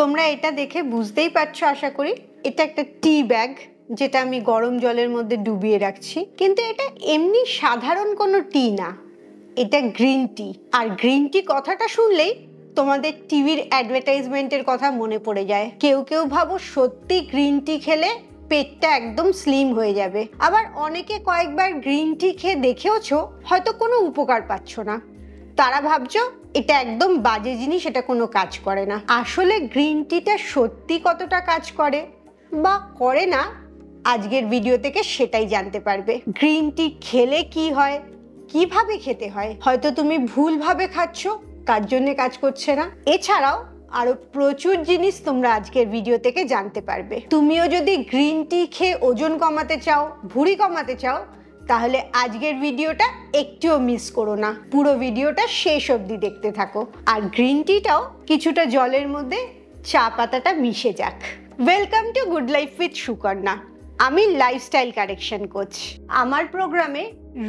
তোমরা এটা দেখে বুঝতেই পারছো আশা করি এটা একটা টি ব্যাগ, যেটা আমি গরম জলের মধ্যে ডুবিয়ে রাখছি। কিন্তু এটা এমনি সাধারণ কোনো টি না, এটা গ্রিন টি। আর গ্রিন টি কথাটা শুনলেই তোমাদের টিভির অ্যাডভার্টাইজমেন্টের কথা মনে পড়ে যায়। কেউ কেউ ভাবো সত্যি গ্রিন টি খেলে পেটটা একদম স্লিম হয়ে যাবে, আবার অনেকে কয়েকবার গ্রিন টি খেয়ে দেখেওছো হয়তো কোনো উপকার পাচ্ছ না। তারা ভাবছো এটা একদম বাজে জিনিস, এটা কোনো কাজ করে না। আসলে গ্রিন টিটা সত্যি কতটা কাজ করে বা করে না, আজকের ভিডিও থেকে সেটাই জানতে পারবে। গ্রিন টি খেলে কি হয়, কিভাবে খেতে হয়, হয়তো তুমি ভুলভাবে খাচ্ছ তার জন্য কাজ করছে না। এছাড়াও আরো প্রচুর জিনিস তোমরা আজকের ভিডিও থেকে জানতে পারবে। তুমিও যদি গ্রিন টি খেয়ে ওজন কমাতে চাও, ভুঁড়ি কমাতে চাও, তাহলে আজকের ভিডিওটা একটুও মিস করো না, পুরো ভিডিওটা শেষ অবধি দেখতে থাকো। আর গ্রিন টিটাও কিছুটা জলের মধ্যে চা পাতাটা মিশে যাক। Welcome to good life with Sukanya. আমি লাইফস্টাইল কারেকশন কোচ। আমার প্রোগ্রামে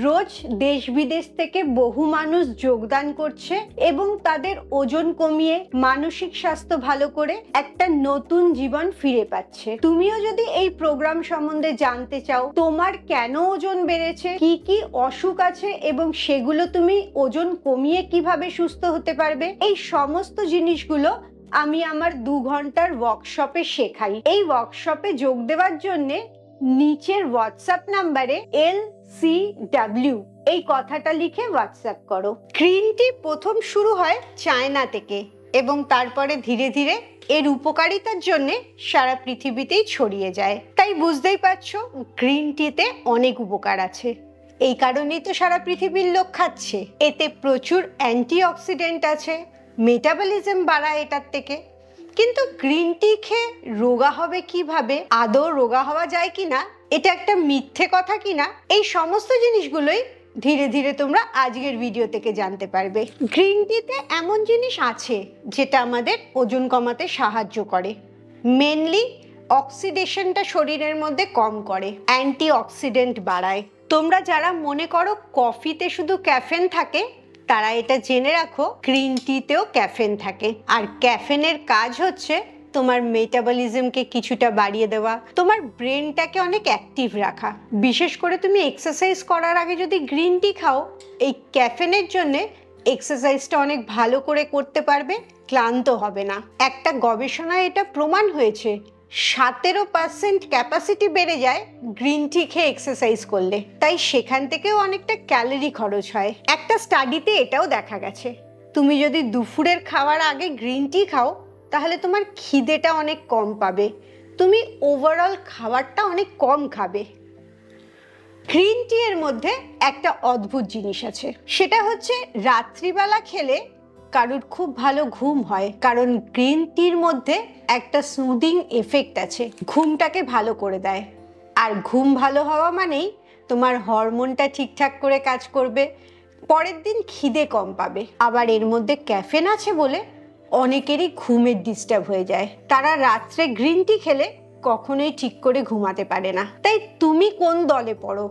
রোজ দেশ বিদেশ থেকে বহু মানুষ যোগদান করছে এবং তাদের ওজন কমিয়ে মানসিক স্বাস্থ্য ভালো করে একটা নতুন জীবন ফিরে পাচ্ছে। তুমিও যদি এই প্রোগ্রাম সম্বন্ধে জানতে চাও, তোমার কেন ওজন বেড়েছে, কি কি অসুখ আছে এবং সেগুলো তুমি ওজন কমিয়ে কিভাবে সুস্থ হতে পারবে, এই সমস্ত জিনিসগুলো আমি আমার 2 ঘন্টার ওয়ার্কশপে শেখাই। এই ওয়ার্কশপে যোগ দেওয়ার জন্যে নিচের হোয়াটসঅ্যাপ নাম্বারে LCW এই কথাটা লিখে হোয়াটসঅ্যাপ করো। গ্রিন টি প্রথম শুরু হয় চায়না থেকে এবং তারপরে ধীরে ধীরে এর উপকারিতার জন্য সারা পৃথিবীতেই ছড়িয়ে যায়। তাই বুঝতেই পারছো গ্রিন টিতে অনেক উপকার আছে। এই কারণেই তো সারা পৃথিবীর লোক খাচ্ছে। এতে প্রচুর অ্যান্টিঅক্সিডেন্ট আছে, মেটাবলিজম বাড়ায় এটার থেকে। কিন্তু গ্রিন টি খেয়ে রোগা হবে কিভাবে, আদৌ রোগা হওয়া যায় কিনা, এটা একটা মিথ্যে কথা কিনা, এই সমস্ত জিনিসগুলোই ধীরে ধীরে তোমরা আজকের ভিডিও থেকে জানতে পারবে। গ্রিন টিতে এমন জিনিস আছে যেটা আমাদের ওজন কমাতে সাহায্য করে। মেনলি অক্সিডেশনটা শরীরের মধ্যে কম করে, অ্যান্টিঅক্সিডেন্ট বাড়ায়। তোমরা যারা মনে করো কফিতে শুধু ক্যাফেন থাকে, তারা এটা জেনে রাখো গ্রিন টিতেও ক্যাফেন থাকে। আর ক্যাফেনের কাজ হচ্ছে তোমার মেটাবলিজমকে কিছুটা বাড়িয়ে দেওয়া, তোমার ব্রেনটাকে অনেক অ্যাক্টিভ রাখা। বিশেষ করে তুমি এক্সারসাইজ করার আগে যদি গ্রিন টি খাও, এই ক্যাফেনের জন্য এক্সারসাইজটা অনেক ভালো করে করতে পারবে, ক্লান্ত হবে না। একটা গবেষণায় এটা প্রমাণ হয়েছে 17% ক্যাপাসিটি বেড়ে যায় গ্রিন টি খেয়ে এক্সারসাইজ করলে। তাই সেখান থেকেও অনেকটা ক্যালোরি খরচ হয়। একটা স্টাডিতে এটাও দেখা গেছে, তুমি যদি দুপুরের খাওয়ার আগে গ্রিন টি খাও তাহলে তোমার খিদেটা অনেক কম পাবে, তুমি ওভারঅল খাবারটা অনেক কম খাবে। গ্রিন টি এর মধ্যে একটা অদ্ভুত জিনিস আছে, সেটা হচ্ছে রাত্রিবেলা খেলে কারুর খুব ভালো ঘুম হয়, কারণ গ্রিন টির মধ্যে একটা স্মুদিং এফেক্ট আছে, ঘুমটাকে ভালো করে দেয়। আর ঘুম ভালো হওয়া মানেই তোমার হরমোনটা ঠিকঠাক করে কাজ করবে, পরের দিন খিদে কম পাবে। আবার এর মধ্যে ক্যাফেন আছে বলে অনেকেরই ঘুমের ডিস্টার্ব হয়ে যায়, তারা রাত্রে গ্রিন টি খেলে কখনোই ঠিক করে ঘুমাতে পারে না। তাই তুমি কোন দলে পড়ো,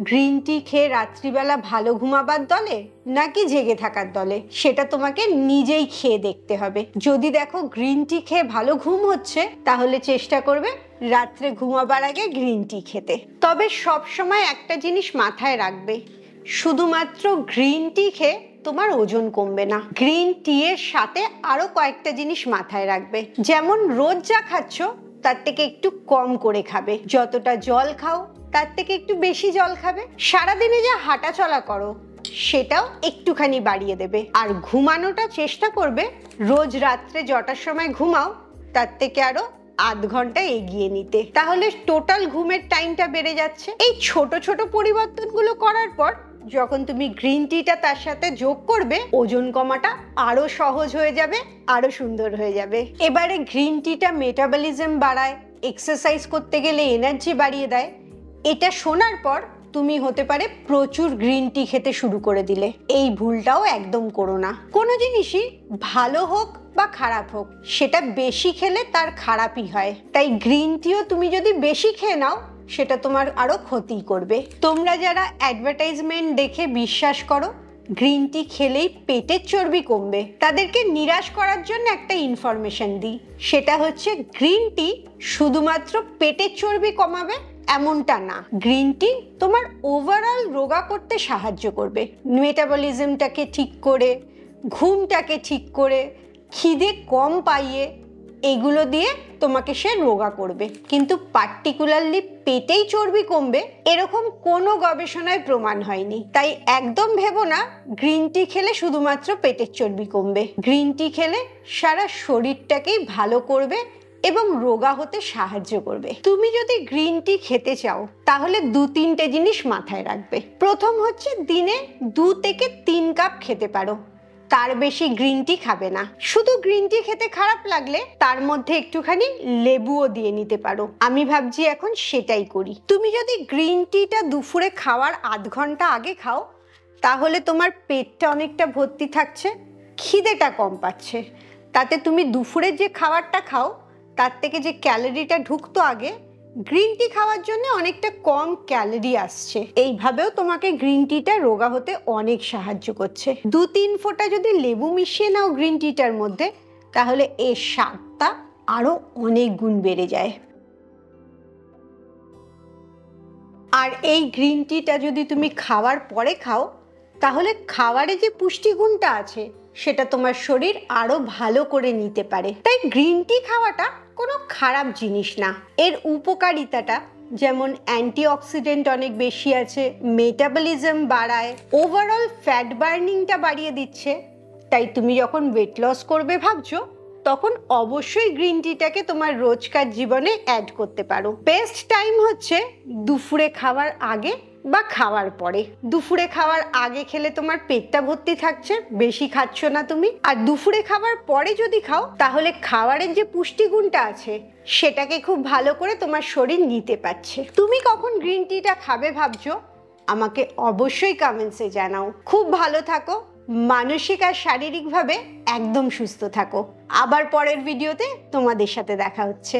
গ্রিন টি খেয়ে রাত্রিবেলা ভালো ঘুমাবার দলে নাকি জেগে থাকার দলে, সেটা তোমাকে নিজেই খেয়ে দেখতে হবে। যদি দেখো গ্রিন টি খেয়ে ভালো ঘুম হচ্ছে, তাহলে চেষ্টা করবে রাত্রে ঘুমাবার আগে গ্রিন টি খেতে। তবে সব সময় একটা জিনিস মাথায় রাখবে, শুধুমাত্র গ্রিন টি খেয়ে তোমার ওজন কমবে না। গ্রিন টি এর সাথে আরো কয়েকটা জিনিস মাথায় রাখবে, যেমন রোজ যা খাচ্ছ তার থেকে একটু কম করে খাবে, যতটা জল খাও তার থেকে একটু বেশি জল খাবে, সারাদিনে যা হাঁটা চলা করো সেটাও একটুখানি বাড়িয়ে দেবে। আর ঘুমানোটা চেষ্টা করবে রোজ রাত্রে যটার সময় ঘুমাও তার থেকে আরো আধ ঘন্টা এগিয়ে নিতে, তাহলে টোটাল ঘুমের টাইমটা বেড়ে যাচ্ছে। এই ছোট ছোট পরিবর্তনগুলো করার পর যখন তুমি গ্রিন টিটা তার সাথে যোগ করবে, ওজন কমাটা আরো সহজ হয়ে যাবে, আরো সুন্দর হয়ে যাবে। এবারে গ্রিন টিটা মেটাবলিজম বাড়ায়, এক্সারসাইজ করতে গেলে এনার্জি বাড়িয়ে দেয়। এটা শোনার পর তুমি হতে পারে প্রচুর গ্রিন টি খেতে শুরু করে দিলে। এই ভুলটাও একদম করো না। কোনো জিনিসই ভালো হোক বা খারাপ হোক, সেটা বেশি খেলে তার খারাপই হয়। তাই গ্রিন টিও তুমি যদি বেশি খেয়ে নাও, সেটা তোমার আরো ক্ষতি করবে। তোমরা যারা অ্যাডভার্টাইজমেন্ট দেখে বিশ্বাস করো, গ্রিন টি খেলেই পেটের চর্বি কমবে, তাদেরকে নিরাশ করার জন্য একটা ইনফরমেশন দিই, সেটা হচ্ছে গ্রিন টি শুধুমাত্র পেটের চর্বি কমাবে এমনটা না। গ্রিন টি তোমার ওভারঅল রোগা করতে সাহায্য করবে, মেটাবলিজমটাকে ঠিক করে, ঘুমটাকে ঠিক করে, খিদে কম পাইয়ে, এগুলো দিয়ে তোমাকে সে রোগা করবে। কিন্তু পার্টিকুলারলি পেটেই চর্বি কমবে এরকম কোনো গবেষণায় প্রমাণ হয়নি। তাই একদম ভেবো না গ্রিন টি খেলে শুধুমাত্র পেটের চর্বি কমবে। গ্রিন টি খেলে সারা শরীরটাকেই ভালো করবে এবং রোগা হতে সাহায্য করবে। তুমি যদি গ্রিন টি খেতে চাও তাহলে 2-3টে জিনিস মাথায় রাখবে। প্রথম হচ্ছে দিনে 2 থেকে 3 কাপ খেতে পারো, তার বেশি গ্রিন টি খাবে না। শুধু গ্রিন টি খেতে খারাপ লাগলে তার মধ্যে একটুখানি লেবুও দিয়ে নিতে পারো। আমি ভাবছি এখন সেটাই করি। তুমি যদি গ্রিন টিটা দুপুরে খাওয়ার আধ ঘন্টা আগে খাও তাহলে তোমার পেটটা অনেকটা ভর্তি থাকছে, খিদেটা কম পাচ্ছে, তাতে তুমি দুপুরের যে খাবারটা খাও তার থেকে যে ক্যালোরিটা ঢুকতো আগে, গ্রিন টি খাওয়ার জন্য অনেকটা কম ক্যালোরি আসছে। এইভাবেও তোমাকে গ্রিন টিটা রোগা হতে অনেক সাহায্য করছে। 2-3 ফোঁটা যদি লেবু মিশিয়ে নাও গ্রিন টিটার মধ্যে তাহলে এর স্বাদটা আরো অনেক গুণ বেড়ে যায়। আর এই গ্রিন টিটা যদি তুমি খাওয়ার পরে খাও তাহলে খাবারে যে পুষ্টিগুণটা আছে সেটা তোমার শরীর আরো ভালো করে নিতে পারে। তাই গ্রিন টি খাওয়াটা কোনো খারাপ জিনিস না। এর উপকারিতাটা যেমন অ্যান্টিঅক্সিডেন্ট অনেক বেশি আছে, মেটাবলিজম বাড়ায়, ওভারঅল ফ্যাট বার্নিংটা বাড়িয়ে দিচ্ছে। তাই তুমি যখন ওয়েট লস করবে ভাবছো তখন অবশ্যই গ্রিন টিটাকে তোমার রোজকার জীবনে অ্যাড করতে পারো। বেস্ট টাইম হচ্ছে দুপুরে খাওয়ার আগে বা খাওয়ার পরে। দুপুরে খাওয়ার আগে খেলে তোমার পেটটা ভর্তি থাকছে, বেশি খাচ্ছ না তুমি। আর দুপুরে খাওয়ার পরে যদি খাও তাহলে খাবারের যে পুষ্টিগুণটা আছে সেটাকে খুব ভালো করে তোমার শরীর নিতে পারছে। তুমি কখন গ্রিন টিটা খাবে ভাবছো আমাকে অবশ্যই কমেন্টসে জানাও। খুব ভালো থাকো, মানসিক আর শারীরিকভাবে একদম সুস্থ থাকো। আবার পরের ভিডিওতে তোমাদের সাথে দেখা হচ্ছে।